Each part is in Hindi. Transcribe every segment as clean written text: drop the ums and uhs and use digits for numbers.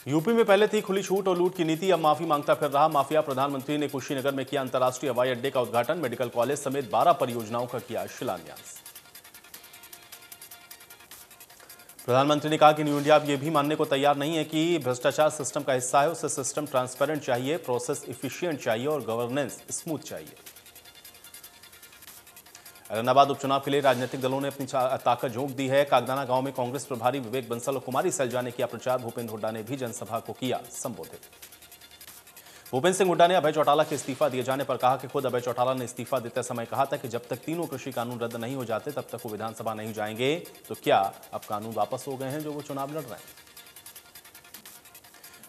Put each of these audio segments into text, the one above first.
यूपी में पहले थी खुली छूट और लूट की नीति, अब माफी मांगता फिर रहा माफिया। प्रधानमंत्री ने कुशीनगर में किया अंतर्राष्ट्रीय हवाई अड्डे का उद्घाटन, मेडिकल कॉलेज समेत 12 परियोजनाओं का किया शिलान्यास। प्रधानमंत्री ने कहा कि न्यू इंडिया अब यह भी मानने को तैयार नहीं है कि भ्रष्टाचार सिस्टम का हिस्सा है। उसे सिस्टम ट्रांसपेरेंट चाहिए, प्रोसेस इफिशिएंट चाहिए और गवर्नेंस स्मूथ चाहिए। औरंगाबाद उपचुनाव के लिए राजनीतिक दलों ने अपनी ताकत झोंक दी है। कागदाना गांव में कांग्रेस प्रभारी विवेक बंसल और कुमारी सैलजा ने किया प्रचार। भूपेंद्र हुड्डा ने भी जनसभा को किया संबोधित। भूपेंद्र सिंह हुड्डा ने अभय चौटाला के इस्तीफा दिए जाने पर कहा कि खुद अभय चौटाला ने इस्तीफा देते समय कहा था कि जब तक तीनों कृषि कानून रद्द नहीं हो जाते तब तक वो विधानसभा नहीं जाएंगे। तो क्या अब कानून वापस हो गए हैं जो वो चुनाव लड़ रहे हैं?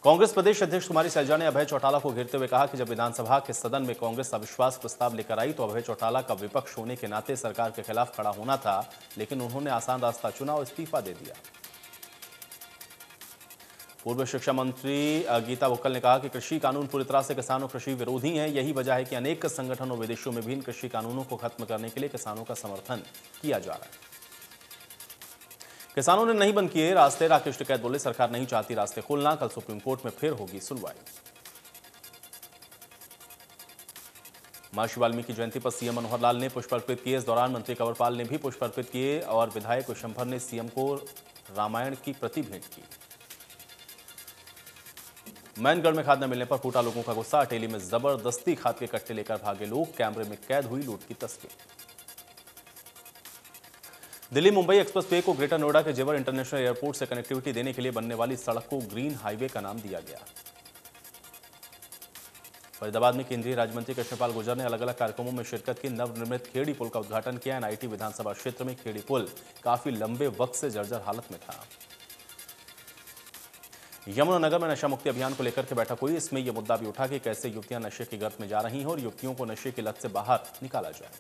कांग्रेस प्रदेश अध्यक्ष कुमारी सैलजा ने अभय चौटाला को घेरते हुए कहा कि जब विधानसभा के सदन में कांग्रेस अविश्वास प्रस्ताव लेकर आई तो अभय चौटाला का विपक्ष होने के नाते सरकार के खिलाफ खड़ा होना था, लेकिन उन्होंने आसान रास्ता चुना और इस्तीफा दे दिया। पूर्व शिक्षा मंत्री गीता बुक्कल ने कहा कि कृषि कानून पूरी तरह से किसानों कृषि विरोधी हैं। यही वजह है कि अनेक संगठनों विदेशों में भी इन कृषि कानूनों को खत्म करने के लिए किसानों का समर्थन किया जा रहा है। किसानों ने नहीं बंद किए रास्ते, राकेश टिकैत बोले सरकार नहीं चाहती रास्ते खोलना। कल सुप्रीम कोर्ट में फिर होगी सुनवाई। महर्षि वाल्मीकि जयंती पर सीएम मनोहर लाल ने पुष्प अर्पित किए। इस दौरान मंत्री कंवरपाल ने भी पुष्प अर्पित किए और विधायक विशंभर ने सीएम को रामायण की प्रति भेंट की। मैनगढ़ में खाद न मिलने पर फूटा लोगों का गुस्सा। अटेली में जबरदस्ती खाद के कट्टे लेकर भागे लोग, कैमरे में कैद हुई लूट की तस्वीर। दिल्ली मुंबई एक्सप्रेस वे को ग्रेटर नोएडा के जेवर इंटरनेशनल एयरपोर्ट से कनेक्टिविटी देने के लिए बनने वाली सड़क को ग्रीन हाईवे का नाम दिया गया। फरीदाबाद में केंद्रीय राज्य मंत्री कृष्णपाल गुर्जर ने अलग अलग कार्यक्रमों में शिरकत की। नवनिर्मित खेड़ी पुल का उद्घाटन किया। एनआईटी विधानसभा क्षेत्र में खेड़ी पुल काफी लंबे वक्त से जर्जर हालत में था। यमुनानगर में नशा मुक्ति अभियान को लेकर के बैठक हुई। इसमें यह मुद्दा भी उठा कि कैसे युवतियां नशे की गर्त में जा रही हैं और युवतियों को नशे की लत से बाहर निकाला जाए।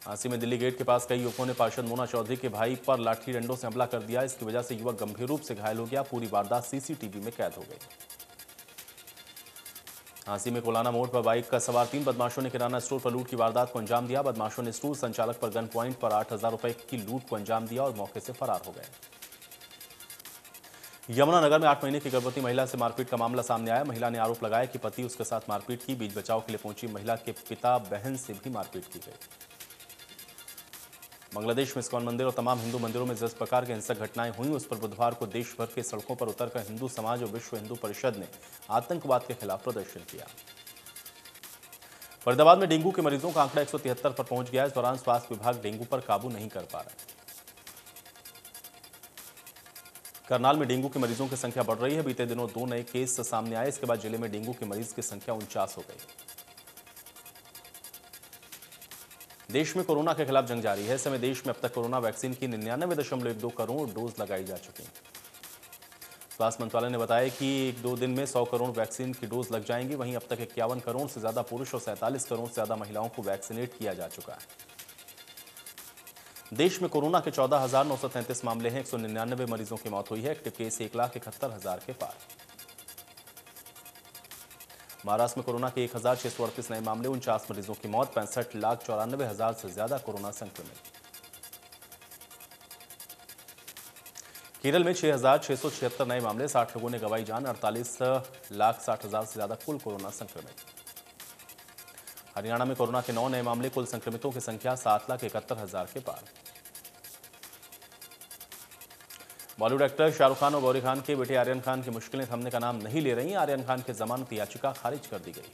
झांसी में दिल्ली गेट के पास कई युवकों ने पार्षद मोना चौधरी के भाई पर लाठी डंडों से हमला कर दिया। इसकी वजह से युवक गंभीर रूप से घायल हो गया। पूरी वारदात सीसीटीवी में कैद हो गई। झांसी में कोलाना मोड़ पर बाइक का सवार 3 बदमाशों ने किराना स्टोर पर लूट की वारदात को अंजाम दिया। बदमाशों ने स्टोर संचालक पर गन पॉइंट पर 8,000 रुपए की लूट को अंजाम दिया और मौके से फरार हो गए। यमुनानगर में 8 महीने की गर्भवती महिला से मारपीट का मामला सामने आया। महिला ने आरोप लगाया कि पति उसके साथ मारपीट की। बीच बचाव के लिए पहुंची महिला के पिता बहन से भी मारपीट की गई। बांग्लादेश में इस्कॉन मंदिर और तमाम हिंदू मंदिरों में जिस प्रकार की हिंसक घटनाएं हुई उस पर बुधवार को देश भर के सड़कों पर उतरकर हिंदू समाज और विश्व हिंदू परिषद ने आतंकवाद के खिलाफ प्रदर्शन किया। फरीदाबाद में डेंगू के मरीजों का आंकड़ा 173 पर पहुंच गया। इस दौरान स्वास्थ्य विभाग डेंगू पर काबू नहीं कर पा रहा है। करनाल में डेंगू के मरीजों की संख्या बढ़ रही है। बीते दिनों 2 नए केस सामने आए। इसके बाद जिले में डेंगू के मरीज की संख्या 49 हो गई। देश में कोरोना के खिलाफ जंग जारी है। इस समय देश में अब तक कोरोना वैक्सीन की 99.2 करोड़ डोज लगाई जा चुकी हैं। स्वास्थ्य मंत्रालय ने बताया कि 1-2 दिन में 100 करोड़ वैक्सीन की डोज लग जाएंगी। वहीं अब तक 51 करोड़ से ज्यादा पुरुष और 47 करोड़ से ज्यादा महिलाओं को वैक्सीनेट किया जा चुका है। देश में कोरोना के 14,933 मामले हैं। 199 मरीजों की मौत हुई है। एक्टिव केस 1,71,000 के पार। महाराष्ट्र में कोरोना के 1,638 नए मामले, 49 मरीजों की मौत, 65,94,000 से ज्यादा कोरोना संक्रमित। केरल में 6,676 नए मामले, 60 लोगों ने गंवाई जान, 48,60,000 से ज्यादा कुल कोरोना संक्रमित। हरियाणा में कोरोना के 9 नए मामले, कुल संक्रमितों की संख्या 7,71,000 के पार। बॉलीवुड एक्टर शाहरुख खान और गौरी खान के बेटे आर्यन खान की मुश्किलें थमने का नाम नहीं ले रही। आर्यन खान की जमानत याचिका खारिज कर दी गई।